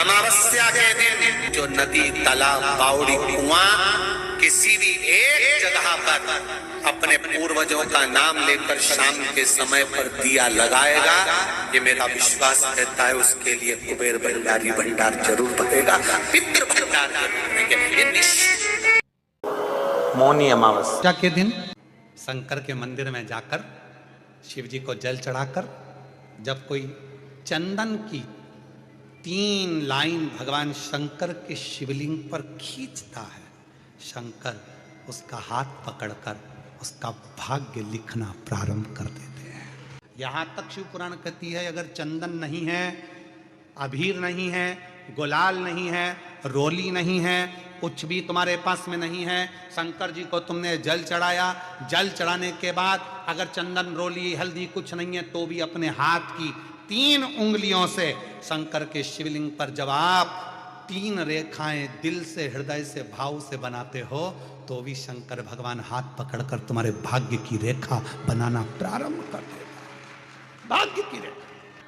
अमावस्या के दिन जो नदी, तालाब, बावड़ी, कुआं किसी भी एक जगह पर अपने पूर्वजों का नाम लेकर शाम के समय पर दिया लगाएगा, ये मेरा विश्वास रहता है, उसके लिए कुबेर भंडारी भंडार जरूर बनेगा, पितृ भंडार जरूर। मौनी अमावस्या के दिन शंकर के मंदिर में जाकर शिव जी को जल चढ़ाकर जब कोई चंदन की 3 लाइन भगवान शंकर के शिवलिंग पर खींचता है, शंकर उसका हाथ पकड़कर उसका भाग्य लिखना प्रारंभ कर देते हैं। यहाँ तक शिव पुराण कहती है, अगर चंदन नहीं है, अबीर नहीं है, गुलाल नहीं है, रोली नहीं है, कुछ भी तुम्हारे पास में नहीं है, शंकर जी को तुमने जल चढ़ाया, जल चढ़ाने के बाद अगर चंदन, रोली, हल्दी कुछ नहीं है, तो भी अपने हाथ की 3 उंगलियों से शंकर के शिवलिंग पर जब आप 3 रेखाएं दिल से, हृदय से, भाव से बनाते हो, तो भी शंकर भगवान हाथ पकड़कर तुम्हारे भाग्य की रेखा बनाना प्रारंभ कर देता।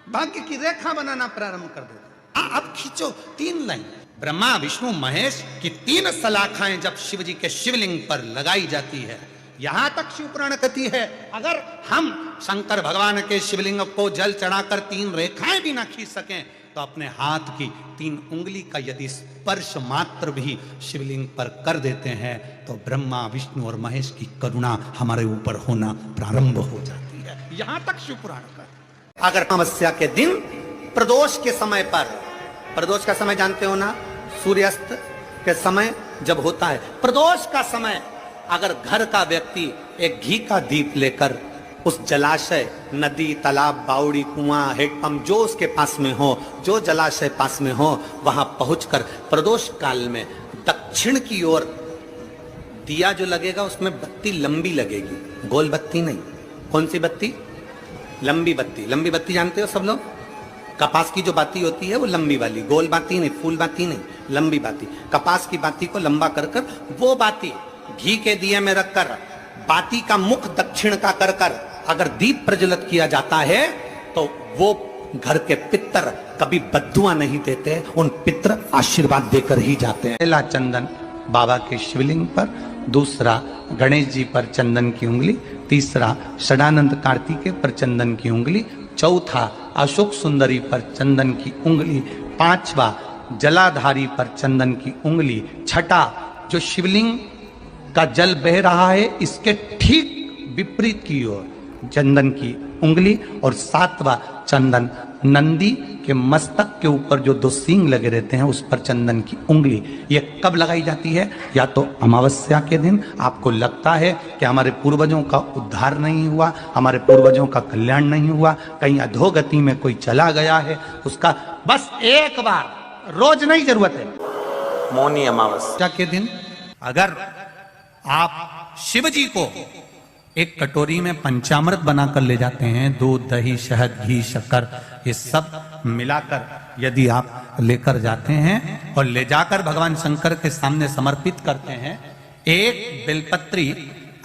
भाग्य की रेखा बनाना प्रारंभ कर देता। अब खींचो 3 लाइन। ब्रह्मा, विष्णु, महेश की 3 सलाखाएं जब शिव जी के शिवलिंग पर लगाई जाती है, यहां तक शिव पुराण कहती है, अगर हम शंकर भगवान के शिवलिंग को जल चढ़ाकर 3 रेखाएं भी ना खींच सकें, तो अपने हाथ की 3 उंगली का यदि स्पर्श मात्र भी शिवलिंग पर कर देते हैं, तो ब्रह्मा, विष्णु और महेश की करुणा हमारे ऊपर होना प्रारंभ हो जाती है। यहां तक शिव पुराण का। अगर अमावस्या के दिन प्रदोष के समय पर, प्रदोष का समय जानते हो ना, सूर्यास्त के समय जब होता है प्रदोष का समय, अगर घर का व्यक्ति एक घी का दीप लेकर उस जलाशय, नदी, तालाब, बावड़ी, कुआं, हेडपंप जो उसके पास में हो, जो जलाशय पास में हो, वहां पहुंचकर प्रदोष काल में दक्षिण की ओर दिया जो लगेगा, उसमें बत्ती लंबी लगेगी, गोल बत्ती नहीं। कौन सी बत्ती? लंबी बत्ती। लंबी बत्ती जानते हो सब लोग? कपास की जो बाती होती है वो लंबी वाली, गोल बाती नहीं, फूल बाती नहीं, लंबी बाती। कपास की बाती को लंबा कर कर वो बाती घी के दिए में रखकर, बाती का मुख दक्षिण का कर कर अगर दीप प्रज्वलित किया जाता है, तो वो घर के पितर कभी बद्दुआ नहीं देते, उन पितर आशीर्वाद देकर ही जाते हैं। पहला चंदन बाबा के शिवलिंग पर, दूसरा गणेश जी पर चंदन की उंगली, तीसरा षडानंद कार्तिकेय पर चंदन की उंगली, चौथा अशोक सुंदरी पर चंदन की उंगली, 5वां जलाधारी पर चंदन की उंगली, छठा जो शिवलिंग का जल बह रहा है इसके ठीक विपरीत की ओर चंदन की उंगली, और 7वां चंदन नंदी के मस्तक के ऊपर जो 2 सींग लगे रहते हैं उस पर चंदन की उंगली। ये कब लगाई जाती है? या तो अमावस्या के दिन आपको लगता है कि हमारे पूर्वजों का उद्धार नहीं हुआ, हमारे पूर्वजों का कल्याण नहीं हुआ, कहीं अधोगति में कोई चला गया है, उसका बस एक बार, रोज नहीं जरूरत है। मौनी अमावस्या के दिन अगर आप शिव जी को एक कटोरी में पंचामृत बनाकर ले जाते हैं, दूध, दही, शहद, घी, शक्कर, ये सब मिलाकर यदि आप लेकर जाते हैं और ले जाकर भगवान शंकर के सामने समर्पित करते हैं, एक बेलपत्री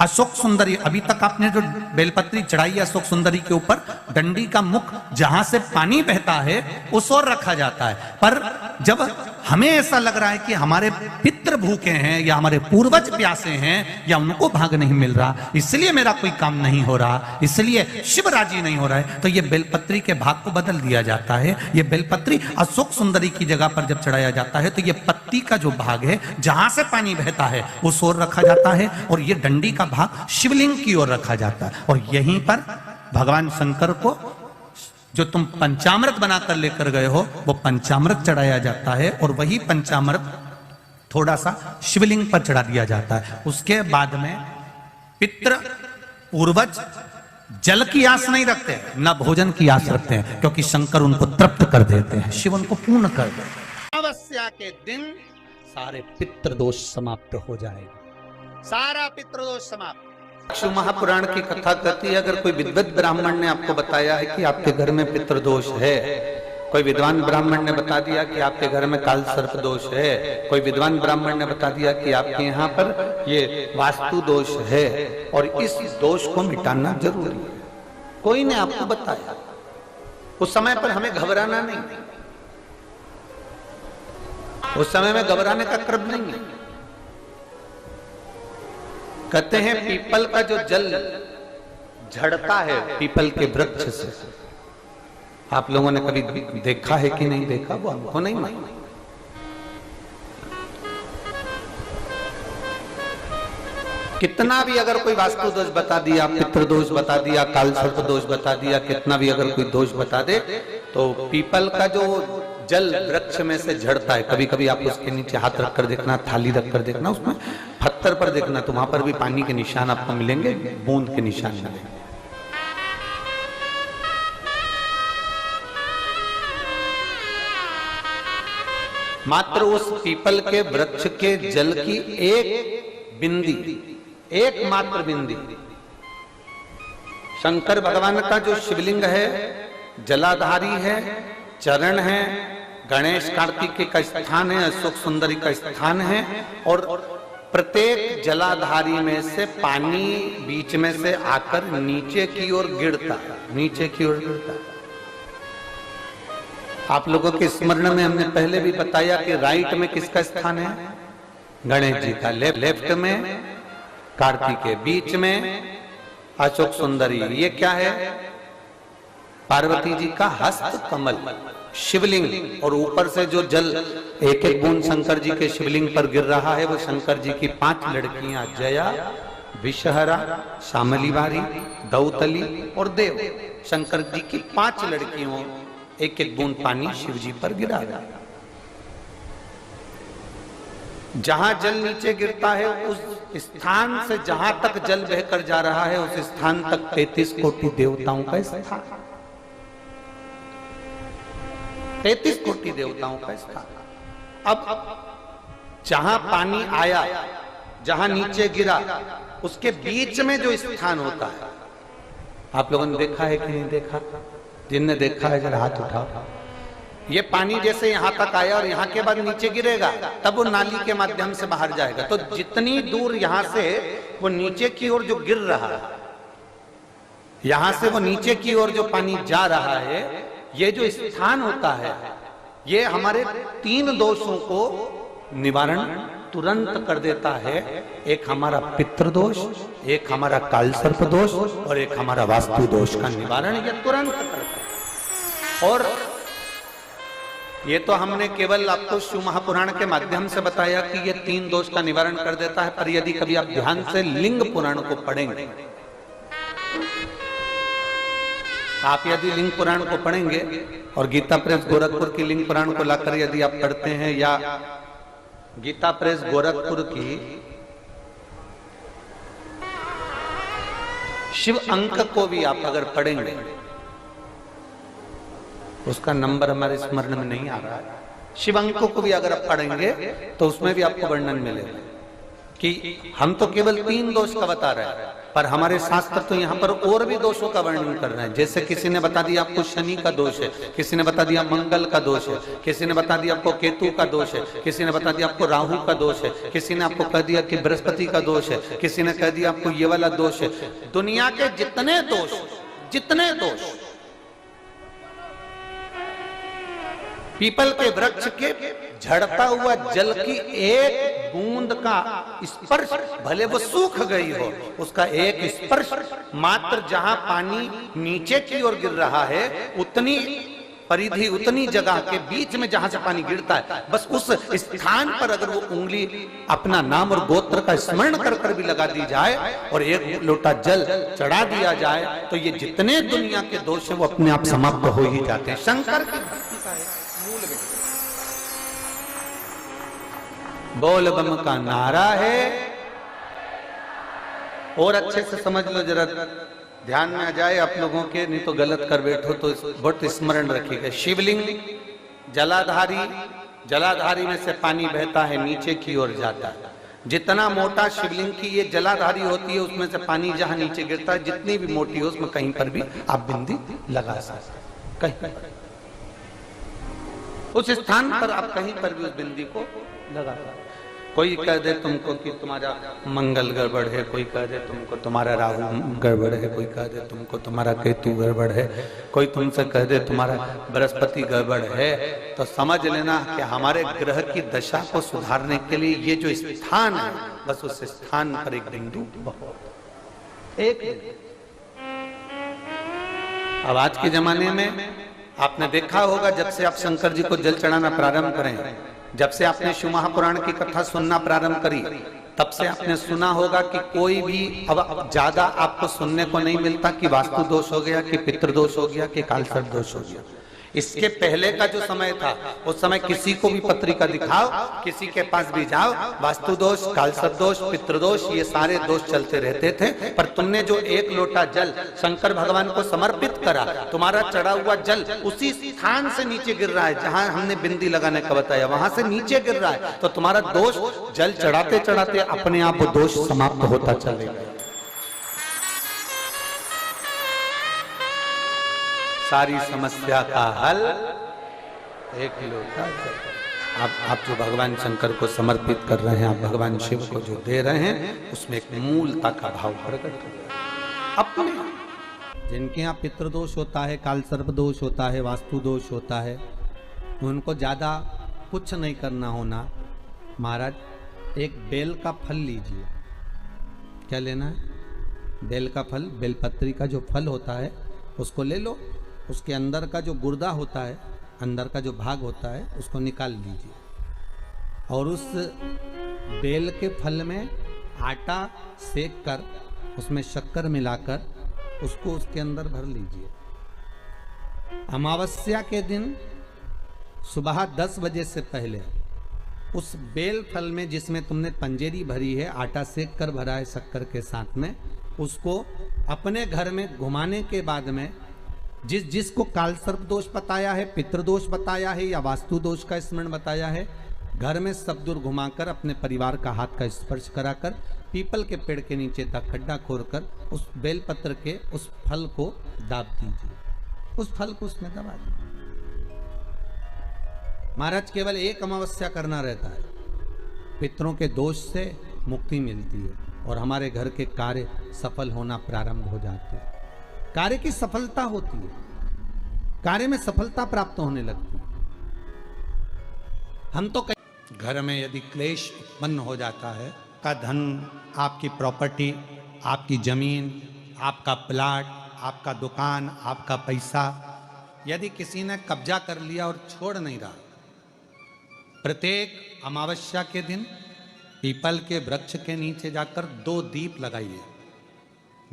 अशोक सुंदरी, अभी तक आपने जो बेलपत्री चढ़ाई है अशोक सुंदरी के ऊपर, डंडी का मुख जहां से पानी बहता है उस ओर रखा जाता है। पर जब हमें ऐसा लग रहा है कि हमारे पितृ भूखे हैं या हमारे पूर्वज प्यासे हैं या उनको भाग नहीं मिल रहा, इसलिए मेरा कोई काम नहीं हो रहा, इसलिए शिव राजी नहीं हो रहा है, तो ये बेलपत्री के भाग को बदल दिया जाता है। ये बेलपत्री अशोक सुंदरी की जगह पर जब चढ़ाया जाता है, तो ये पत्ती का जो भाग है जहां से पानी बहता है उस ओर रखा जाता है, और ये डंडी का भाग शिवलिंग की ओर रखा जाता है। और यहीं पर भगवान शंकर को जो तुम पंचामृत बनाकर लेकर गए हो वो पंचामृत चढ़ाया जाता है, और वही पंचामृत थोड़ा सा शिवलिंग पर चढ़ा दिया जाता है। उसके बाद में पितृ पूर्वज जल की आस नहीं रखते, न भोजन की आस रखते हैं, क्योंकि शंकर उनको तृप्त कर देते हैं, शिव उनको पूर्ण कर देते हैं। अमावस्या के दिन सारे पितृदोष समाप्त हो जाएगा, सारा पितृदोष समाप्त। शिव महापुराण की कथा कहती है, अगर कोई विद्वत ब्राह्मण ने आपको बताया है कि आपके घर में पितृदोष है, कोई विद्वान ब्राह्मण ने बता दिया कि आपके घर में काल सर्प दोष है, कोई विद्वान ब्राह्मण ने बता दिया कि आपके यहाँ पर ये वास्तु दोष है, और इस दोष को मिटाना जरूरी है, कोई ने आपको बताया, उस समय पर हमें घबराना नहीं। उस समय में घबराने का क्रम नहीं है। कहते हैं पीपल का जो जल झड़ता है पीपल के वृक्ष से, आप लोगों ने कभी देखा है कि नहीं देखा, वो हमको नहीं मालूम। कितना भी अगर कोई वास्तु दोष बता दिया, पितृ दोष बता दिया, काल सर्प दोष बता दिया, कितना भी अगर कोई दोष बता दे, तो पीपल का जो जल वृक्ष में से झड़ता है, कभी कभी आप उसके नीचे हाथ रखकर देखना, थाली रखकर देखना, उसमें पत्थर पर देखना, तो वहां पर भी पानी के निशान आपको मिलेंगे, बूंद के निशान मिलेंगे। मात्र उस पीपल के वृक्ष के जल की एक बिंदी, एकमात्र बिंदी, शंकर भगवान का जो शिवलिंग है जलाधारी है, चरण है, गणेश कार्तिकेय का स्थान है, अशोक सुंदरी का स्थान है, और प्रत्येक जलाधारी में से पानी बीच में से आकर नीचे की ओर गिरता है, नीचे की ओर गिरता है। आप लोगों के स्मरण में हमने पहले भी बताया कि राइट में किसका स्थान है, गणेश जी का, लेफ्ट में कार्तिकेय, बीच में अशोक सुंदरी, ये क्या है, पार्वती जी का हस्त कमल शिवलिंग, और ऊपर से जो जल एक एक बूंद शंकर जी के शिवलिंग पर गिर रहा है, वो शंकर जी की 5 लड़कियां जया, विषहरा, शामलीवारी, दौतली और देव, शंकर जी की 5 लड़कियों एक एक बूंद पानी शिव जी पर गिरा रहा है। जहां जल नीचे गिरता है उस स्थान से जहां तक जल बहकर जा रहा है उस स्थान तक 33 कोटि देवताओं का स्थान, 33 कोटि देवताओं का स्थान। अब जहां पानी आया, जहां नीचे गिरा, उसके बीच में जो स्थान होता है, आप लोगों ने देखा है कि नहीं देखा? जिनने देखा है जरा हाथ उठाओ। ये पानी जैसे यहां तक आया और यहां के बाद नीचे गिरेगा, तब वो नाली के माध्यम से बाहर जाएगा। तो जितनी दूर यहां से वो नीचे की ओर जो गिर रहा है, यहां से वो नीचे की ओर जो पानी जा रहा है, ये जो स्थान होता है, ये हमारे 3 दोषों को निवारण तुरंत कर देता है। एक हमारा पितृदोष, एक हमारा काल सर्प दोष, और एक हमारा वास्तु दोष का निवारण ये तुरंत करता है। और ये तो हमने केवल आपको शिव महापुराण के माध्यम से बताया कि ये 3 दोष का निवारण कर देता है, पर यदि कभी आप ध्यान से लिंग पुराण को पढ़ेंगे, आप यदि लिंग पुराण को पढ़ेंगे और गीता प्रेस गोरखपुर की लिंग पुराण को लाकर यदि आप पढ़ते हैं, या गीता प्रेस गोरखपुर की शिव अंक को भी आप अगर पढ़ेंगे, उसका नंबर हमारे स्मरण में नहीं आ रहा है, शिव अंक को भी अगर आप पढ़ेंगे तो उसमें भी आपको वर्णन मिलेगा कि हम तो केवल 3 दोष का बता रहे हैं, पर हमारे शास्त्र तो यहाँ पर और भी दोषों का वर्णन कर रहे हैं। जैसे किसी ने बता दिया आपको शनि का दोष है, किसी ने बता दिया मंगल का दोष है, किसी ने बता दिया आपको केतु का दोष है, किसी ने बता दिया आपको राहु का दोष है, किसी ने आपको कह दिया कि बृहस्पति का दोष है, किसी ने कह दिया आपको ये वाला दोष है। दुनिया के जितने दोष पीपल के वृक्ष के झड़ता हुआ जल की एक बूंद का स्पर्श, भले वो सूख गई हो, उसका एक स्पर्श मात्र जहां पानी नीचे की ओर गिर रहा है, उतनी परिधि, उतनी जगह के बीच में जहां से पानी गिरता है, बस उस स्थान पर अगर वो उंगली अपना नाम और गोत्र का स्मरण कर कर भी लगा दी जाए और एक लोटा जल चढ़ा दिया जाए, तो ये जितने दुनिया के दोष है वो अपने आप समाप्त हो ही जाते हैं। शंकर की भक्ति का है मूल में बोल बम का नारा है। और अच्छे से समझ लो, जरा ध्यान में आ जाए आप लोगों के, नहीं तो गलत कर बैठो तो बहुत स्मरण रखिएगा। शिवलिंग जलाधारी, जलाधारी में से पानी बहता है, नीचे की ओर जाता है। जितना मोटा शिवलिंग की ये जलाधारी होती है, उसमें से पानी जहां नीचे गिरता है, जितनी भी मोटी हो, उसमें कहीं पर भी आप बिंदी लगा सकते, कहीं उस स्थान पर आप कहीं पर भी उस बिंदी को लगा सकते। कोई कह दे तुमको कि तुम्हारा मंगल गड़बड़ है, कोई कह दे तुमको तुम्हारा राहु गड़बड़ है, कोई कह दे तुमको तुम्हारा केतु गड़बड़ है, कोई तुमसे कह दे तुम्हारा बृहस्पति गड़बड़ है, तो समझ लेना कि हमारे ग्रह की दशा को सुधारने के लिए ये जो स्थान है, बस उस स्थान पर एक बिंदु बहुत एक। अब आज के जमाने में आपने देखा होगा, जब से आप शंकर जी को जल चढ़ाना प्रारंभ करें, जब से आपने शिव महापुराण की कथा सुनना प्रारंभ करी, तब से आपने सुना होगा कि कोई भी अब ज्यादा आपको सुनने को नहीं मिलता कि वास्तु दोष हो गया, कि पितृ दोष हो गया, कि कालसर्प दोष हो गया। इसके पहले का जो समय था, उस समय किसी को भी पत्रिका दिखाओ, किसी के पास भी जाओ, वास्तु दोष, कालसर्प दोष, पितृदोष, ये सारे दोष चलते रहते थे। पर तुमने जो एक लोटा जल शंकर भगवान को समर्पित करा, तुम्हारा चढ़ा हुआ जल उसी स्थान से नीचे गिर रहा है जहां हमने बिंदी लगाने का बताया, वहां से नीचे गिर रहा है, तो तुम्हारा दोष जल चढ़ाते चढ़ाते अपने आप वो दोष समाप्त होता चलेगा। सारी समस्या का हल एक लोटा जल। आप जो भगवान शंकर को समर्पित कर रहे हैं, आप भगवान शिव को जो दे रहे हैं, उसमें एक मूलता का भाव प्रकट हो रहा है। अपने जिनके यहाँ पितृदोष होता है, कालसर्प दोष होता है, वास्तु दोष होता है, उनको ज्यादा कुछ नहीं करना होना। महाराज एक बेल का फल लीजिए। क्या लेना है? बेल का फल, बेलपत्री का जो फल होता है उसको ले लो, उसके अंदर का जो गुर्दा होता है, अंदर का जो भाग होता है, उसको निकाल लीजिए और उस बेल के फल में आटा सेक कर उसमें शक्कर मिलाकर उसको उसके अंदर भर लीजिए। अमावस्या के दिन सुबह 10 बजे से पहले उस बेल फल में, जिसमें तुमने पंजेरी भरी है, आटा सेक कर भरा है शक्कर के साथ में, उसको अपने घर में घुमाने के बाद में जिसको कालसर्प दोष बताया है, पितृदोष बताया है या वास्तु दोष का स्मरण बताया है, घर में सब दूर घुमाकर अपने परिवार का हाथ का स्पर्श कराकर पीपल के पेड़ के नीचे तक खड्डा खोदकर उस बेलपत्र के उस फल को दाब दीजिए, उस फल को उसमें दबा दीजिए। महाराज केवल एक अमावस्या करना रहता है, पितरों के दोष से मुक्ति मिलती है और हमारे घर के कार्य सफल होना प्रारंभ हो जाते हैं। कार्य की सफलता होती है, कार्य में सफलता प्राप्त होने लगती है। हम तो घर में यदि क्लेश उत्पन्न हो जाता है, का धन, आपकी प्रॉपर्टी, आपकी जमीन, आपका प्लाट, आपका दुकान, आपका पैसा, यदि किसी ने कब्जा कर लिया और छोड़ नहीं रहा, प्रत्येक अमावस्या के दिन पीपल के वृक्ष के नीचे जाकर 2 दीप लगाइए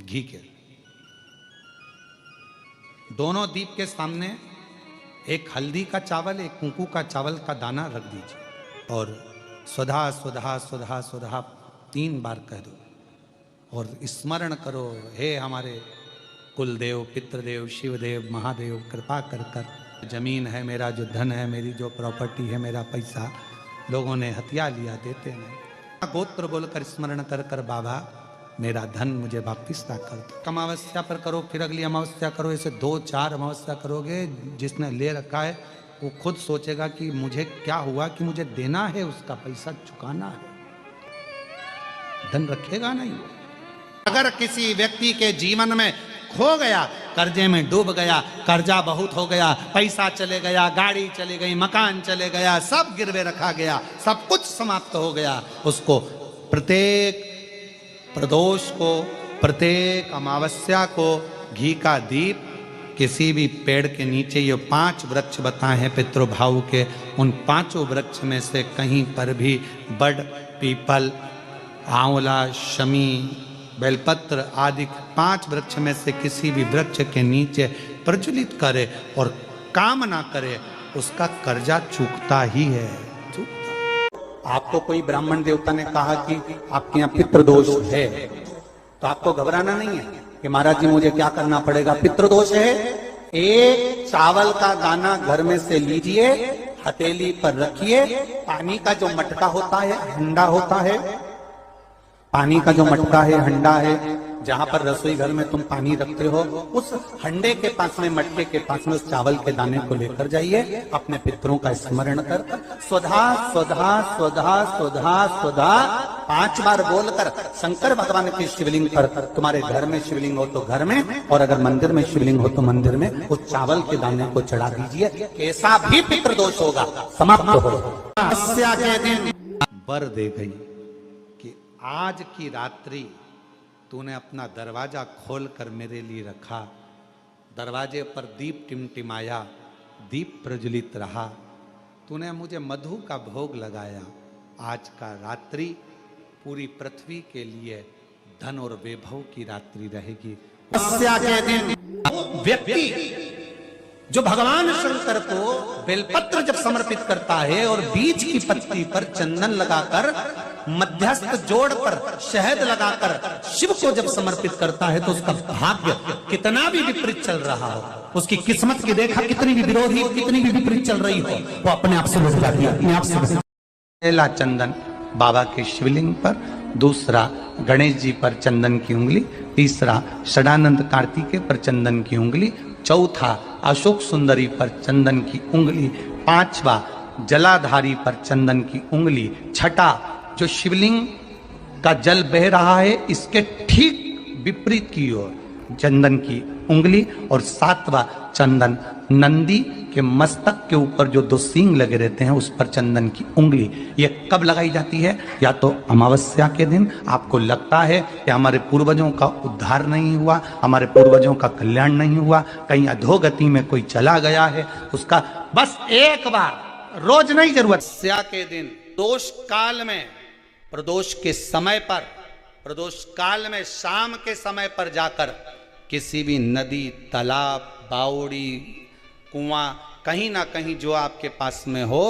घी के। दोनों दीप के सामने एक हल्दी का चावल, एक कुंकू का चावल का दाना रख दीजिए और स्वधा स्वधा स्वधा स्वधा 3 बार कह दो और स्मरण करो, हे हमारे कुलदेव, पितृदेव, शिवदेव, महादेव, कृपा कर कर जमीन है, मेरा जो धन है, मेरी जो प्रॉपर्टी है, मेरा पैसा लोगों ने हथिया लिया, देते नहीं। गोत्र बोलकर स्मरण कर कर बाबा मेरा धन मुझे वापिस ला कर दो। अमावस्या पर करो, फिर अगली अमावस्या करो, ऐसे 2-4 अमावस्या करोगे। जिसने ले रखा है वो खुद सोचेगा कि मुझे क्या हुआ, कि मुझे देना है, उसका पैसा चुकाना है, धन रखेगा नहीं। अगर किसी व्यक्ति के जीवन में खो गया, कर्जे में डूब गया, कर्जा बहुत हो गया, पैसा चले गया, गाड़ी चली गई, मकान चले गया, सब गिरवे रखा गया, सब कुछ समाप्त हो गया, उसको प्रत्येक प्रदोष को, प्रत्येक अमावस्या को घी का दीप किसी भी पेड़ के नीचे, ये 5 वृक्ष बताए हैं पितृभाव के, उन 5 वृक्ष में से कहीं पर भी बड़, पीपल, आंवला, शमी, बेलपत्र आदि 5 वृक्ष में से किसी भी वृक्ष के नीचे प्रज्वलित करे और कामना करे, उसका कर्जा चूकता ही है, चूकता। आपको कोई ब्राह्मण देवता ने कहा कि आपके यहाँ पितृदोष है, तो आपको घबराना नहीं है कि महाराज जी मुझे क्या करना पड़ेगा, पितृदोष है। एक चावल का दाना घर में से लीजिए, हथेली पर रखिए, पानी का जो मटका होता है, हंडा होता है, पानी का जो मटका है, हंडा है, जहां पर रसोई घर में तुम पानी रखते हो, उस हंडे के पास में, मटके के पास में उस चावल के दाने को लेकर जाइए, अपने पितरों का स्मरण कर स्वधा स्वधा स्वधा स्वधा स्वधा 5 बार बोलकर शंकर भगवान के शिवलिंग पर, तुम्हारे घर में शिवलिंग हो तो घर में, और अगर मंदिर में शिवलिंग हो तो मंदिर में, उस चावल के दाने को चढ़ा दीजिए। कैसा भी पितृदोष होगा समाप्त हो। अमावस्या के दिन वर दे गई कि आज की रात्रि तूने अपना दरवाजा खोलकर मेरे लिए रखा, दरवाजे पर दीप टिमटिमाया, दीप प्रज्वलित रहा, तूने मुझे मधु का भोग लगाया। आज का रात्रि पूरी पृथ्वी के लिए धन और वैभव की रात्रि रहेगी। अमावस्या के दिन व्यक्ति जो भगवान शंकर को बेलपत्र जब समर्पित करता है और बीच की पत्ती पर चंदन लगाकर, मध्यस्थ जोड़ पर शहद लगाकर शिव को जब समर्पित करता है, तो उसका भाग्य कितना भी विपरीत चल रहा हो, उसकी किस्मत की रेखा कितनी भी विरोधी, कितनी भी विपरीत चल रही हो, वो अपने आप से लुट जाती है, अपने आप से। पहला चंदन बाबा के शिवलिंग पर, दूसरा गणेश जी पर चंदन की उंगली, तीसरा षडानंद कार्तिकेय पर चंदन की उंगली, चौथा अशोक सुंदरी पर चंदन की उंगली, पांचवा जलाधारी पर चंदन की उंगली, छठा जो शिवलिंग का जल बह रहा है इसके ठीक विपरीत की ओर चंदन की उंगली, और सातवां चंदन नंदी के मस्तक के ऊपर जो 2 सींग लगे रहते हैं उस पर चंदन की उंगली। ये कब लगाई जाती है? या तो अमावस्या के दिन आपको लगता है कि हमारे पूर्वजों का उद्धार नहीं हुआ, हमारे पूर्वजों का कल्याण नहीं हुआ, कहीं अधोगति में कोई चला गया है, उसका बस एक बार, रोज नहीं जरूरत, अमावस्या के दिन दोष काल में, प्रदोष के समय पर, प्रदोष काल में शाम के समय पर जाकर किसी भी नदी, तालाब, बावड़ी, कुआं, कहीं ना कहीं जो आपके पास में हो,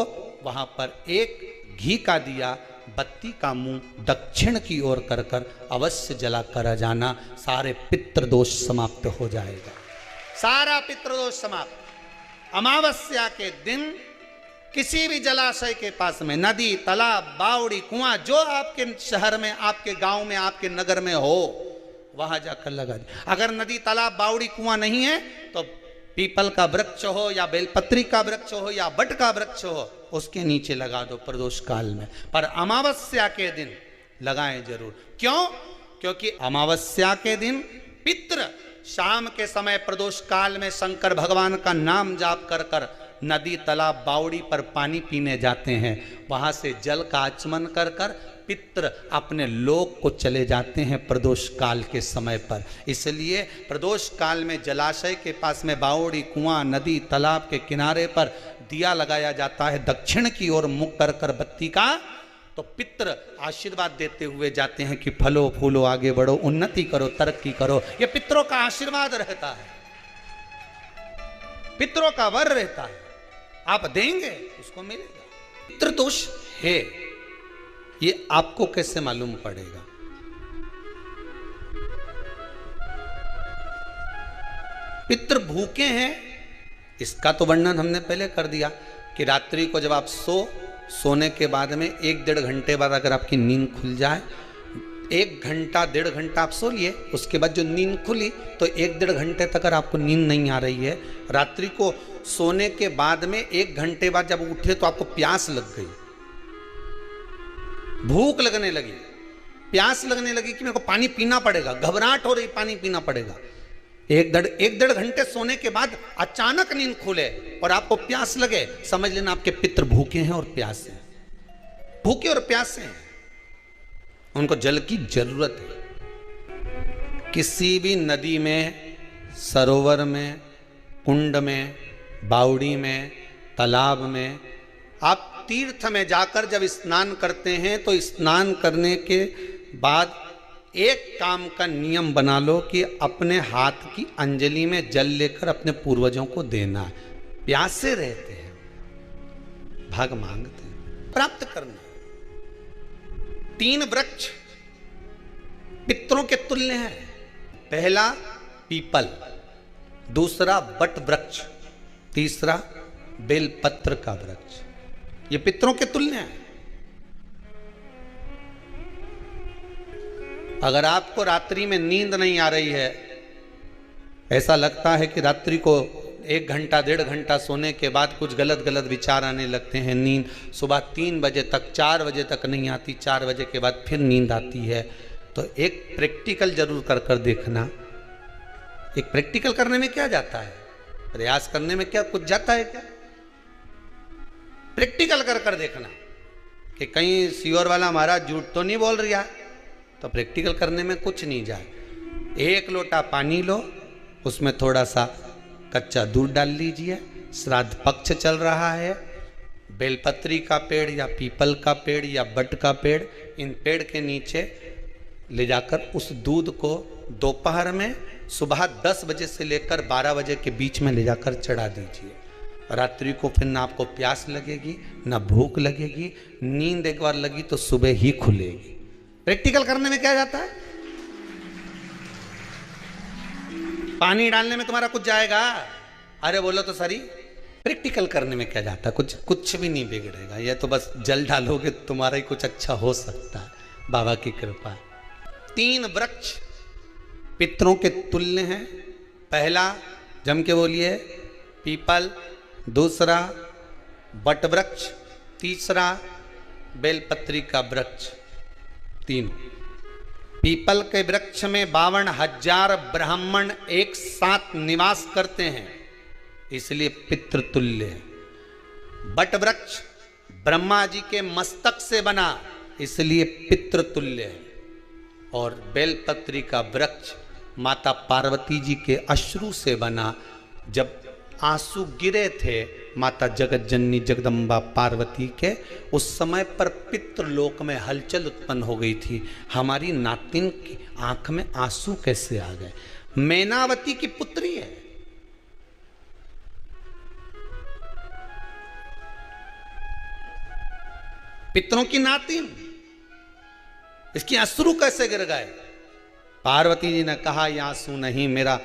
वहां पर एक घी का दिया, बत्ती का मुंह दक्षिण की ओर कर कर अवश्य जला कर जाना। सारे पितृदोष समाप्त हो जाएगा, सारा पितृदोष समाप्त। अमावस्या के दिन किसी भी जलाशय के पास में, नदी, तालाब, बावड़ी, कुआं, जो आपके शहर में, आपके गांव में, आपके नगर में हो, वहां जाकर लगा दे। अगर नदी, तालाब, बावड़ी, कुआं नहीं है तो पीपल का वृक्ष हो या बेलपत्री का वृक्ष हो या बट का वृक्ष हो, उसके नीचे लगा दो प्रदोष काल में। पर अमावस्या के दिन लगाएं जरूर। क्यों? क्योंकि अमावस्या के दिन पितृ शाम के समय प्रदोष काल में शंकर भगवान का नाम जाप कर कर नदी, तालाब, बावड़ी पर पानी पीने जाते हैं। वहां से जल का आचमन कर कर पितृ अपने लोक को चले जाते हैं प्रदोष काल के समय पर। इसलिए प्रदोष काल में जलाशय के पास में, बावड़ी, कुआं, नदी, तालाब के किनारे पर दिया लगाया जाता है दक्षिण की ओर मुख कर कर बत्ती का, तो पितृ आशीर्वाद देते हुए जाते हैं कि फलो फूलो, आगे बढ़ो, उन्नति करो, तरक्की करो। ये पितरों का आशीर्वाद रहता है, पितरों का वर रहता है। आप देंगे उसको मिलेगा। पितृदोष है, ये आपको कैसे मालूम पड़ेगा? पितृ भूखे हैं, इसका तो वर्णन हमने पहले कर दिया कि रात्रि को जब आप सोने के बाद में 1-1.5 घंटे बाद अगर आपकी नींद खुल जाए, 1 घंटा 1.5 घंटा आप सो लिए, उसके बाद जो नींद खुली तो 1-1.5 घंटे तक अगर आपको नींद नहीं आ रही है, रात्रि को सोने के बाद में 1 घंटे बाद जब उठे तो आपको प्यास लग गई, भूख लगने लगी, प्यास लगने लगी कि मेरे को पानी पीना पड़ेगा, घबराहट हो रही, पानी पीना पड़ेगा। 1-1.5 घंटे सोने के बाद अचानक नींद खुले और आपको प्यास लगे, समझ लेना आपके पितृ भूखे हैं और प्यासे हैं, भूखे और प्यासे हैं, उनको जल की जरूरत है। किसी भी नदी में, सरोवर में, कुंड में, बावड़ी में, तालाब में, आप तीर्थ में जाकर जब स्नान करते हैं तो स्नान करने के बाद एक काम का नियम बना लो कि अपने हाथ की अंजलि में जल लेकर अपने पूर्वजों को देना है। प्यासे रहते हैं, भाग मांगते हैं, प्राप्त करना। 3 वृक्ष पितरों के तुल्य हैं। पहला पीपल, दूसरा बट वृक्ष, तीसरा बेलपत्र का वृक्ष। ये पितरों के तुल्य हैं। अगर आपको रात्रि में नींद नहीं आ रही है, ऐसा लगता है कि रात्रि को 1 घंटा 1.5 घंटा सोने के बाद कुछ गलत गलत विचार आने लगते हैं, नींद सुबह 3 बजे तक 4 बजे तक नहीं आती, 4 बजे के बाद फिर नींद आती है, तो एक प्रैक्टिकल जरूर कर देखना। एक प्रैक्टिकल करने में क्या जाता है, प्रयास करने में क्या कुछ जाता है क्या? प्रैक्टिकल कर देखना कि कहीं सीओर वाला महाराज झूठ तो नहीं बोल रहा, तो प्रैक्टिकल करने में कुछ नहीं जाए। 1 लोटा पानी लो, उसमें थोड़ा सा कच्चा दूध डाल लीजिए, श्राद्ध पक्ष चल रहा है, बेलपत्री का पेड़ या पीपल का पेड़ या बट का पेड़, इन पेड़ के नीचे ले जाकर उस दूध को दोपहर में सुबह 10 बजे से लेकर 12 बजे के बीच में ले जाकर चढ़ा दीजिए। रात्रि को फिर ना आपको प्यास लगेगी ना भूख लगेगी, नींद एक बार लगी तो सुबह ही खुलेगी। प्रैक्टिकल करने में क्या जाता है? पानी डालने में तुम्हारा कुछ जाएगा? अरे बोलो तो सरी, प्रैक्टिकल करने में क्या जाता है? कुछ भी नहीं बिगड़ेगा, ये तो बस जल डालोगे तुम्हारा ही कुछ अच्छा हो सकता है, बाबा की कृपा। 3 वृक्ष पितरों के तुल्य हैं। पहला जम के बोलिए पीपल, दूसरा बट वृक्ष, तीसरा बेलपत्री का वृक्ष। 3 पीपल के वृक्ष में 52,000 ब्राह्मण एक साथ निवास करते हैं, इसलिए पितृतुल्य है। बट वृक्ष ब्रह्मा जी के मस्तक से बना, इसलिए पितृतुल्य है। और बेलपत्री का वृक्ष माता पार्वती जी के अश्रु से बना। जब आंसू गिरे थे माता जगत जननी जगदम्बा पार्वती के, उस समय पर पितृलोक में हलचल उत्पन्न हो गई थी। हमारी नातिन की आंख में आंसू कैसे आ गए? मैनावती की पुत्री है, पितरों की नातिन, इसकी अश्रु कैसे गिर गए? पार्वती जी ने कहा ये आंसू नहीं, मेरा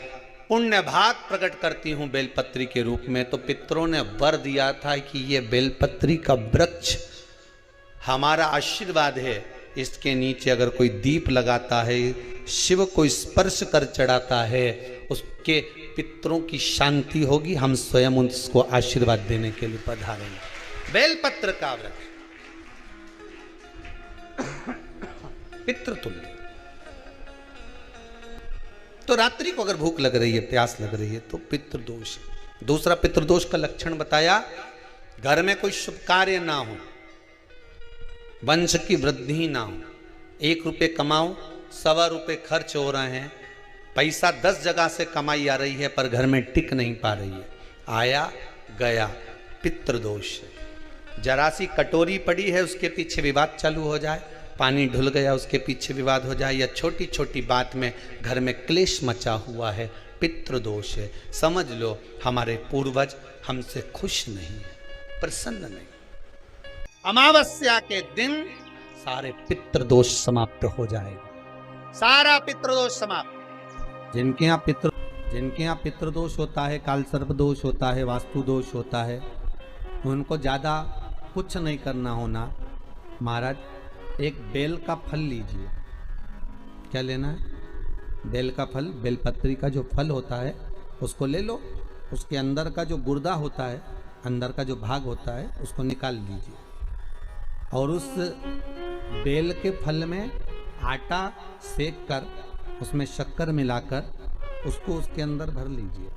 पुण्य भाग प्रकट करती हूं बेलपत्री के रूप में। तो पितरों ने वर दिया था कि ये बेलपत्री का वृक्ष हमारा आशीर्वाद है, इसके नीचे अगर कोई दीप लगाता है, शिव को स्पर्श कर चढ़ाता है, उसके पितरों की शांति होगी। हम स्वयं उसको आशीर्वाद देने के लिए पधारेंगे। बेलपत्र का वृक्ष पितृतुल्य। तो रात्रि को अगर भूख लग रही है, प्यास लग रही है, तो पितृदोष। दूसरा पितृदोष का लक्षण बताया, घर में कोई शुभ कार्य ना हो, वंश की वृद्धि ना हो। 1 रुपये कमाओ, 1.25 रुपये खर्च हो रहे हैं, पैसा 10 जगह से कमाई आ रही है पर घर में टिक नहीं पा रही है, आया गया, पितृदोष है। जरा सी कटोरी पड़ी है, उसके पीछे विवाद चालू हो जाए, पानी ढुल गया उसके पीछे विवाद हो जाए, या छोटी छोटी बात में घर में क्लेश मचा हुआ है, पितृदोष है। समझ लो हमारे पूर्वज हमसे खुश नहीं, प्रसन्न नहीं। अमावस्या के दिन सारे पितृदोष समाप्त हो जाएगा, सारा पितृदोष समाप्त। जिनके यहाँ पितृदोष होता है, काल सर्प दोष होता है, वास्तु दोष होता है, उनको ज़्यादा कुछ नहीं करना होना। महाराज एक बेल का फल लीजिए। क्या लेना है? बेल का फल, बेलपत्री का जो फल होता है उसको ले लो, उसके अंदर का जो गुर्दा होता है, अंदर का जो भाग होता है, उसको निकाल लीजिए और उस बेल के फल में आटा सेक कर उसमें शक्कर मिलाकर उसको उसके अंदर भर लीजिए।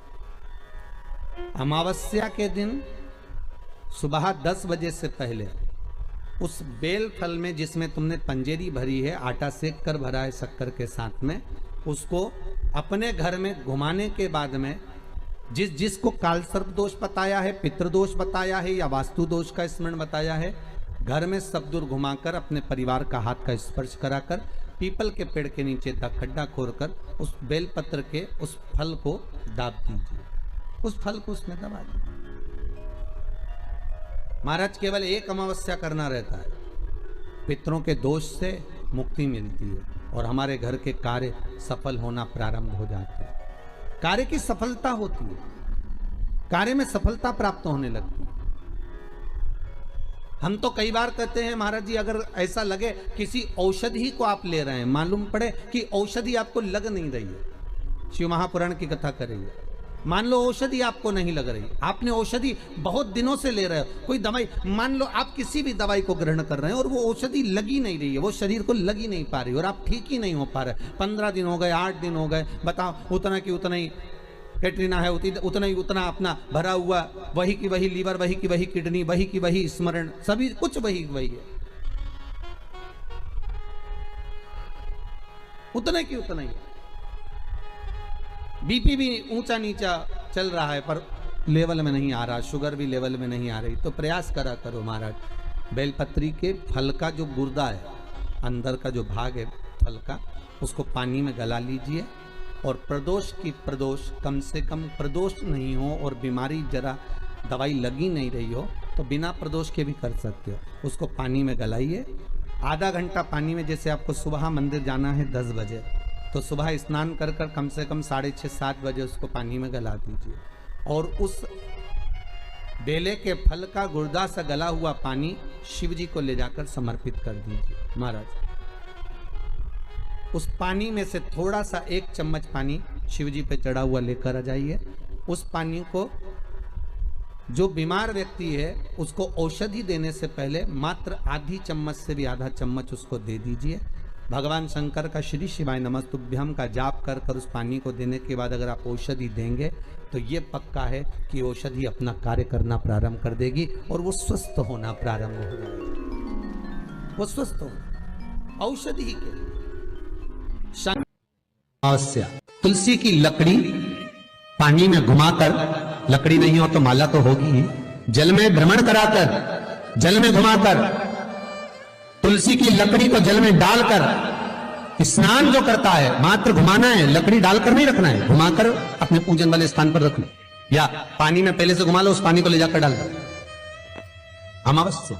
अमावस्या के दिन सुबह 10 बजे से पहले उस बेल फल में, जिसमें तुमने पंजेरी भरी है, आटा सेक कर भरा है शक्कर के साथ में, उसको अपने घर में घुमाने के बाद में जिसको काल सर्प दोष बताया है, पितृदोष बताया है या वास्तु दोष का स्मरण बताया है, घर में सब दूर घुमाकर अपने परिवार का हाथ का स्पर्श कराकर पीपल के पेड़ के नीचे तक खड्डा खोदकर उस बेलपत्र के उस फल को दाब दीजिए, उस फल को उसमें दबा दीजिए। महाराज केवल 1 अमावस्या करना रहता है, पितरों के दोष से मुक्ति मिलती है और हमारे घर के कार्य सफल होना प्रारंभ हो जाते हैं। कार्य की सफलता होती है, कार्य में सफलता प्राप्त होने लगती है। हम तो कई बार कहते हैं महाराज जी, अगर ऐसा लगे किसी औषधि को आप ले रहे हैं, मालूम पड़े कि औषधि आपको लग नहीं रही है, शिव महापुराण की कथा करेंगे, मान लो औषधि आपको नहीं लग रही, आपने औषधि बहुत दिनों से ले रहे हो, कोई दवाई, मान लो आप किसी भी दवाई को ग्रहण कर रहे हैं और वो औषधि लगी नहीं रही है, वो शरीर को लगी नहीं पा रही और आप ठीक ही नहीं हो पा रहे, 15 दिन हो गए, 8 दिन हो गए, बताओ, उतना की उतना ही कैटरीना है, उतना ही उतना अपना भरा हुआ, वही की वही लीवर, वही की वही किडनी, वही की वही स्मरण, सभी कुछ वही वही है, उतने की उतना ही। बीपी भी ऊंचा नीचा चल रहा है पर लेवल में नहीं आ रहा, शुगर भी लेवल में नहीं आ रही, तो प्रयास करा करो महाराज, बेलपत्री के फल का जो गुर्दा है, अंदर का जो भाग है फल का, उसको पानी में गला लीजिए और प्रदोष की प्रदोष, कम से कम प्रदोष नहीं हो और बीमारी जरा दवाई लगी नहीं रही हो तो बिना प्रदोष के भी कर सकते हो, उसको पानी में गलाइए, आधा घंटा पानी में, जैसे आपको सुबह मंदिर जाना है 10 बजे, तो सुबह स्नान कर कर कम से कम 6:30-7 बजे उसको पानी में गला दीजिए और उस बेले के फल का गुर्दा सा गला हुआ पानी शिव जी को ले जाकर समर्पित कर दीजिए महाराज। उस पानी में से थोड़ा सा 1 चम्मच पानी शिव जी पे चढ़ा हुआ लेकर आ जाइए, उस पानी को जो बीमार व्यक्ति है उसको औषधि देने से पहले मात्र आधी चम्मच से भी आधा चम्मच उसको दे दीजिए। भगवान शंकर का श्री शिवाय नमस्तुभ्यम का जाप कर कर उस पानी को देने के बाद अगर आप औषधि देंगे तो ये पक्का है कि औषधि अपना कार्य करना प्रारंभ कर देगी और वो स्वस्थ होना प्रारंभ हो जाएगा, वो स्वस्थ हो औषधि के। अवश्य तुलसी की लकड़ी पानी में घुमाकर, लकड़ी नहीं हो तो माला तो होगी ही, जल में भ्रमण कराकर, जल में घुमाकर तुलसी की लकड़ी को जल में डालकर स्नान जो करता है, मात्र घुमाना है, लकड़ी डालकर नहीं रखना है, घुमाकर अपने पूजन वाले स्थान पर रख लो या पानी में पहले से घुमा लो, उस पानी को ले जाकर डाल दो। अमावस्या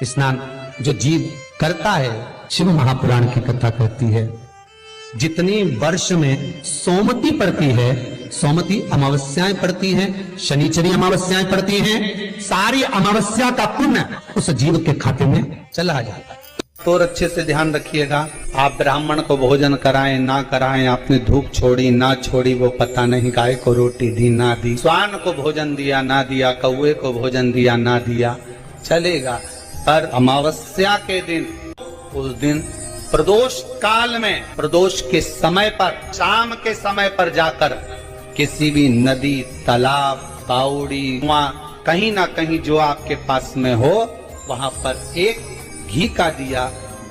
स्नान जो जीव करता है, शिव महापुराण की कथा कहती है, जितनी वर्ष में सोमती पड़ती है, सोमती अमावस्याएं पड़ती हैं, शनिचरी अमावस्याएं पड़ती हैं, सारी अमावस्या का पुण्य उस जीव के खाते में चला जाता है। तो अच्छे से ध्यान रखिएगा, आप ब्राह्मण को भोजन कराएं ना कराएं, आपने धूप छोड़ी ना छोड़ी वो पता नहीं, गाय को रोटी दी ना दी, स्वान को भोजन दिया ना दिया, कौवे को भोजन दिया ना दिया, चलेगा, पर अमावस्या के दिन, उस दिन प्रदोष काल में, प्रदोष के समय पर, शाम के समय पर जाकर किसी भी नदी, तालाब, बावड़ी, कुआं, कहीं ना कहीं जो आपके पास में हो, वहां पर एक घी का दिया,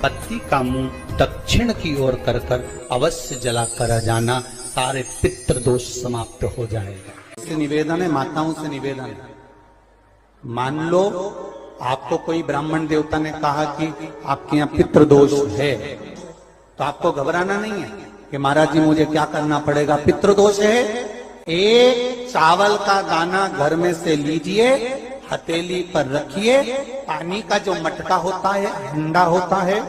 बत्ती का मुंह दक्षिण की ओर कर कर अवश्य जला कर जाना, सारे पितृ दोष समाप्त हो जाएगा। से निवेदन है, माताओं से निवेदन है, मान लो आपको कोई ब्राह्मण देवता ने कहा कि आपके यहाँ पितृदोष है, तो आपको घबराना नहीं है कि महाराज जी मुझे क्या करना पड़ेगा, पितृदोष है, एक चावल का दाना घर में से लीजिए, हथेली पर रखिए, पानी का जो मटका होता है, हंडा होता है,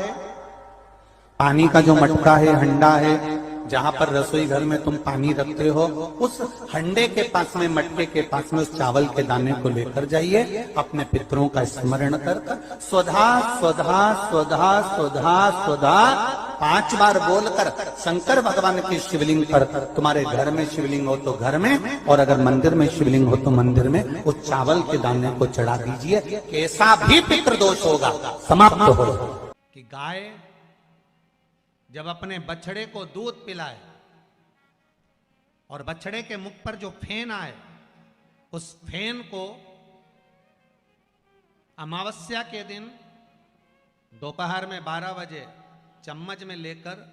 पानी का जो मटका है, हंडा है, जहां पर रसोई घर में तुम पानी रखते हो, उस हंडे के पास में, मटके के पास में उस चावल के दाने को लेकर जाइए, अपने पितरों का स्मरण कर स्वधा स्वधा स्वधा स्वधा स्वधा 5 बार बोलकर शंकर भगवान के शिवलिंग पर, तुम्हारे घर में शिवलिंग हो तो घर में, और अगर मंदिर में शिवलिंग हो तो मंदिर में, उस चावल के दाने को चढ़ा दीजिए, कैसा भी पितृदोष होगा समाप्त होगा। कि गाय जब अपने बछड़े को दूध पिलाए और बछड़े के मुख पर जो फेन आए, उस फेन को अमावस्या के दिन दोपहर में 12 बजे चम्मच में लेकर,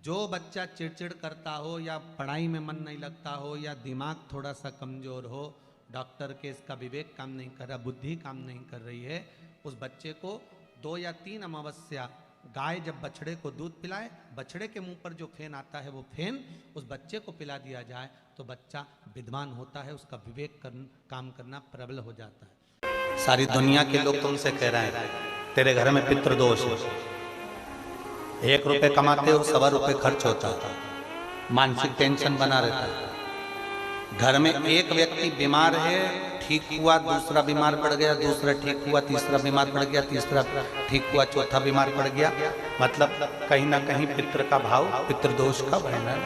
जो बच्चा चिड़चिड़ करता हो या पढ़ाई में मन नहीं लगता हो या दिमाग थोड़ा सा कमजोर हो, डॉक्टर के इसका विवेक काम नहीं कर रहा, बुद्धि काम नहीं कर रही है, उस बच्चे को 2 या 3 अमावस्या गाय जब बछड़े को दूध पिलाए, बछड़े के मुंह पर जो फेन आता है वो फेन उस बच्चे को पिला दिया जाए तो बच्चा विद्वान होता है, उसका विवेक काम करना प्रबल हो जाता है। सारी दुनिया के लोग तुमसे कह रहे हैं तेरे घर में पितृदोष है, 1 रुपए कमाते हो 1.25 रुपए खर्च होता है, मानसिक टेंशन बना रहता है, घर में एक व्यक्ति बीमार है, ठीक हुआ, दूसरा बीमार पड़ गया, दूसरा ठीक हुआ, तीसरा बीमार पड़ गया, तीसरा ठीक हुआ, चौथा बीमार पड़ गया, मतलब कहीं ना कहीं पितृ का भाव, पितृदोष का वर्णन।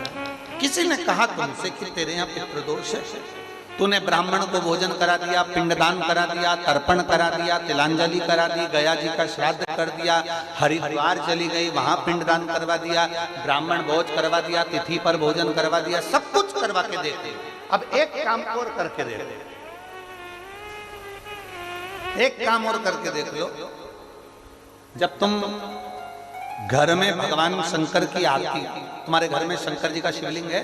किसी ने कहा तुमसे कि तेरे यहाँ पितृदोष है, तूने ब्राह्मण को भोजन करा दिया, पिंडदान करा दिया, तर्पण करा दिया, तिलांजलि करा दी, गया जी का श्राद्ध कर दिया, हरिद्वार चली गई, वहां पिंडदान करवा दिया, ब्राह्मण भोज करवा दिया, तिथि पर भोजन करवा दिया, सब कुछ करवा के देते। अब एक काम और करके देख लो, एक काम और करके देख लो। जब तुम घर में भगवान शंकर की आरती, तुम्हारे घर में शंकर जी का शिवलिंग है,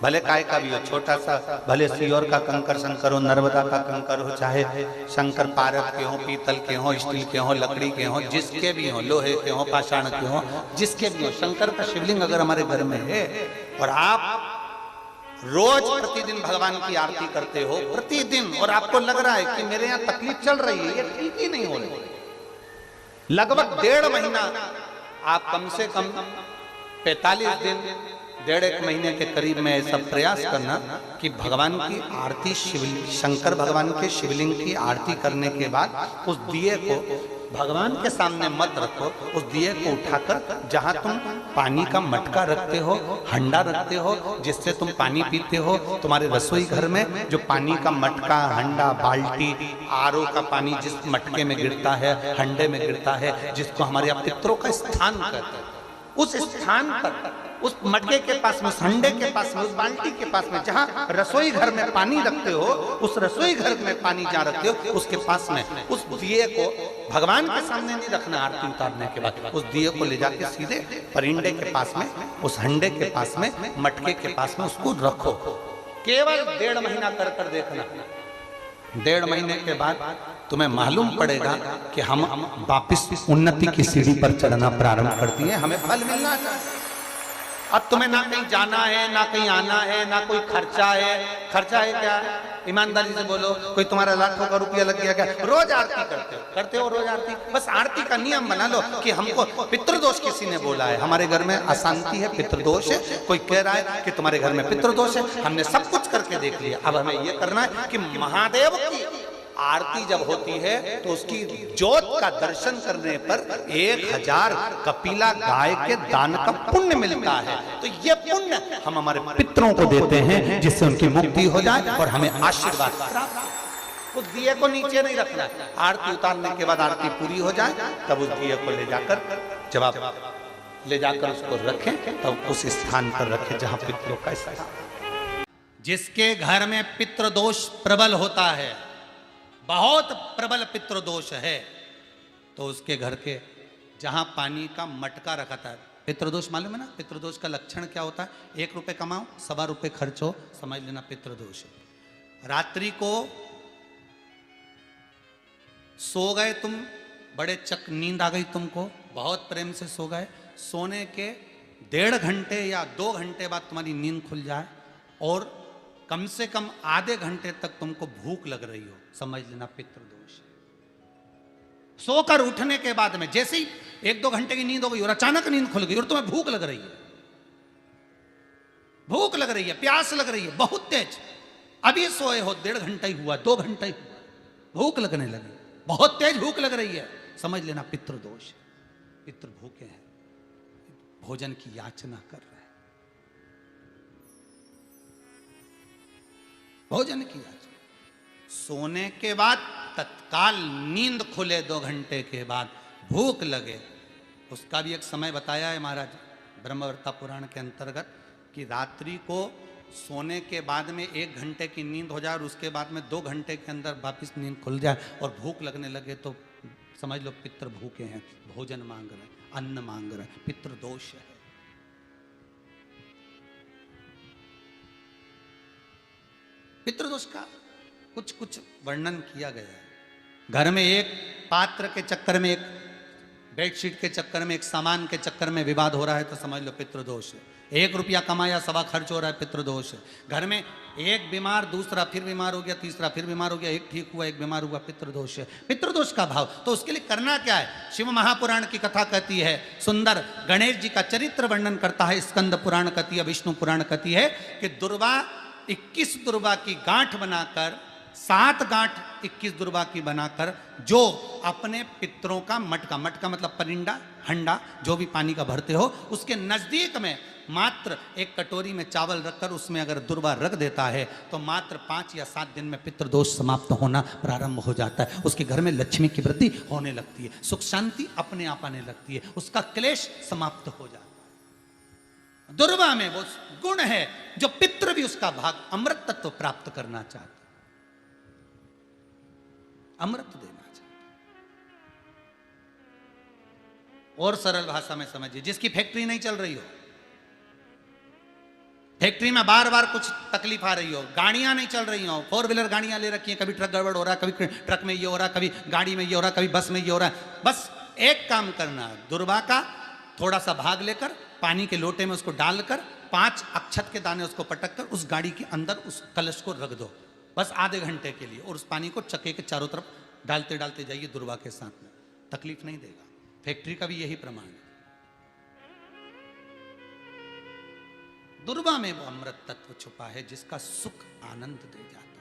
भले काय का भी हो, छोटा सा, भले सियोर का कंकर शंकर हो, नर्मदा का कंकर हो, चाहे शंकर पारद के हो, पीतल के हो, स्टील के हो, लकड़ी के हो, जिसके भी हो, लोहे के हो, पाषाण के हो, जिसके भी हो, शंकर का शिवलिंग अगर हमारे घर में है और आप रोज प्रतिदिन भगवान की आरती करते हो, प्रतिदिन, और आपको लग रहा है कि मेरे यहाँ तकलीफ चल रही है, ये ठीक ही नहीं हो रही, लगभग 1.5 महीना आप कम से कम 45 दिन, 1.5 महीने के करीब में ऐसा प्रयास करना कि भगवान की आरती, शिवलिंग, शंकर भगवान के शिवलिंग की आरती करने के बाद उस दिए को भगवान के सामने मत रखो, उस दिए को उठाकर जहां तुम पानी का मटका रखते हो, हंडा रखते हो, जिससे तुम पानी पीते हो, तुम्हारे रसोई घर में जो पानी का मटका, हंडा, बाल्टी, आरओ का पानी जिस मटके में गिरता है, हंडे में गिरता है, जिसको हमारे यहाँ पितरों का स्थान कहते हैं, उस स्थान पर, उस मटके के पास में, उस हंडे के पास में, उस बाल्टी के पास में, जहां रसोई घर में पानी रखते हो, उस रसोई घर में पानी जहां रखते हो, उसके पास में उस दिए को भगवान के सामने नहीं रखना। आरती उतारने के बाद उस दिए को ले जाके सीधे परिंडे के पास में, उस हंडे के पास में, मटके के पास में उसको रखो। केवल 1.5 महीना कर कर देखना। 1.5 महीने के बाद तुम्हें मालूम पड़ेगा कि हम वापिस उन्नति की सीढ़ी पर चढ़ना प्रारंभ करती है, हमें फल मिलना चाहिए। अब तुम्हें ना कहीं जाना है, ना कहीं आना है, ना कोई खर्चा है। खर्चा है क्या? ईमानदारी से बोलो, कोई तुम्हारा लाखों का रुपया लग गया क्या? रोज आरती करते हो रोज आरती। बस आरती का नियम बना लो कि हमको पितृदोष किसी ने बोला है, हमारे घर में अशांति है, पितृदोष है, कोई कह रहा है कि तुम्हारे घर में पितृदोष है, हमने सब कुछ करके देख लिया। अब हमें ये करना है कि महादेव की आरती जब होती है तो उसकी ज्योत का दर्शन करने पर 1000 कपिला गाय के दान का पुण्य मिलता है। तो ये पुण्य हम हमारे पितरों को देते हैं, जिससे उनकी मुक्ति हो जाए और हमें आशीर्वाद प्राप्त। उस दिए को नीचे नहीं रखना, आरती उतारने के बाद आरती पूरी हो जाए तब उस दिए को ले जाकर, जब आप ले जाकर उसको रखें तब उस स्थान पर रखें जहां पितरों का स्थान। जिसके घर में पितृदोष प्रबल होता है, बहुत प्रबल पितृदोष है, तो उसके घर के जहां पानी का मटका रखा था, पितृदोष मालूम है ना? पितृदोष का लक्षण क्या होता है? 1 रुपए कमाओ, 1.25 रुपए खर्च हो, समझ लेना पितृदोष है। रात्रि को सो गए तुम, बड़े चक नींद आ गई तुमको, बहुत प्रेम से सो गए, सोने के 1.5 घंटे या 2 घंटे बाद तुम्हारी नींद खुल जाए और कम से कम आधे घंटे तक तुमको भूख लग रही हो, समझ लेना पितृदोष। सोकर उठने के बाद में जैसे ही 1-2 घंटे की नींद हो गई और अचानक नींद खुल गई और तुम्हें भूख लग रही है, भूख लग रही है, प्यास लग रही है बहुत तेज, अभी सोए हो, 1.5 घंटा ही हुआ, 2 घंटा ही हुआ, भूख लगने लगी, बहुत तेज भूख लग रही है, समझ लेना पितृदोष। पितृ भूखे हैं, भोजन की याचना कर रहे हैं, भोजन की याचना। सोने के बाद तत्काल नींद खुले 2 घंटे के बाद, भूख लगे, उसका भी एक समय बताया है महाराज ब्रह्मवर्ता पुराण के अंतर्गत कि रात्रि को सोने के बाद में 1 घंटे की नींद हो जाए और उसके बाद में 2 घंटे के अंदर वापस नींद खुल जाए और भूख लगने लगे तो समझ लो पितृ भूखे हैं, भोजन मांग रहे हैं, अन्न मांग रहे हैं, पितृदोष है। पितृदोष का कुछ कुछ वर्णन किया गया है। घर में एक पात्र के चक्कर में, एक बेडशीट के चक्कर में, एक सामान के चक्कर में विवाद हो रहा है तो समझ लो पितृदोष है। 1 रुपया कमाया, 1.25 खर्च हो रहा है, पितृदोष है। घर में एक बीमार, दूसरा फिर बीमार हो गया, तीसरा फिर बीमार हो गया, एक ठीक हुआ, एक बीमार हुआ, पितृदोष है। पितृदोष का भाव, तो उसके लिए करना क्या है? शिव महापुराण की कथा कहती है, सुंदर गणेश जी का चरित्र वर्णन करता है, स्कंद पुराण कहती है, विष्णु पुराण कहती है कि दुर्वा 21 दुर्वा की गांठ बनाकर, 7 गांठ 21 दुर्वा की बनाकर, जो अपने पितरों का मटका, मटका मतलब परिंदा, हंडा, जो भी पानी का भरते हो, उसके नजदीक में मात्र एक कटोरी में चावल रखकर उसमें अगर दुर्वा रख देता है तो मात्र 5 या 7 दिन में पितृदोष समाप्त होना प्रारंभ हो जाता है। उसके घर में लक्ष्मी की वृद्धि होने लगती है, सुख शांति अपने आप आने लगती है, उसका क्लेश समाप्त हो जाता है। दुर्वा में वो गुण है जो पितृ भी उसका भाग अमृत तत्व प्राप्त करना चाहते, अमृत देना चाहते। और सरल भाषा में समझिए, जिसकी फैक्ट्री नहीं चल रही हो, फैक्ट्री में बार बार कुछ तकलीफ आ रही हो, गाड़ियां नहीं चल रही हो, 4 व्हीलर गाड़ियां ले रखी हैं, कभी ट्रक गड़बड़ हो रहा है, कभी ट्रक में ये हो रहा है, कभी गाड़ी में ये हो रहा है, कभी बस में ये हो रहा है, बस एक काम करना, दुर्वा का थोड़ा सा भाग लेकर पानी के लोटे में उसको डालकर 5 अक्षत के दाने उसको पटक कर उस गाड़ी के अंदर उस कलश को रख दो, बस आधे घंटे के लिए, और उस पानी को चक्के के चारों तरफ डालते डालते जाइए दुर्वा के साथ में, तकलीफ नहीं देगा। फैक्ट्री का भी यही प्रमाण है। दुर्वा में वो अमृत तत्व छुपा है जिसका सुख आनंद दे जाता है।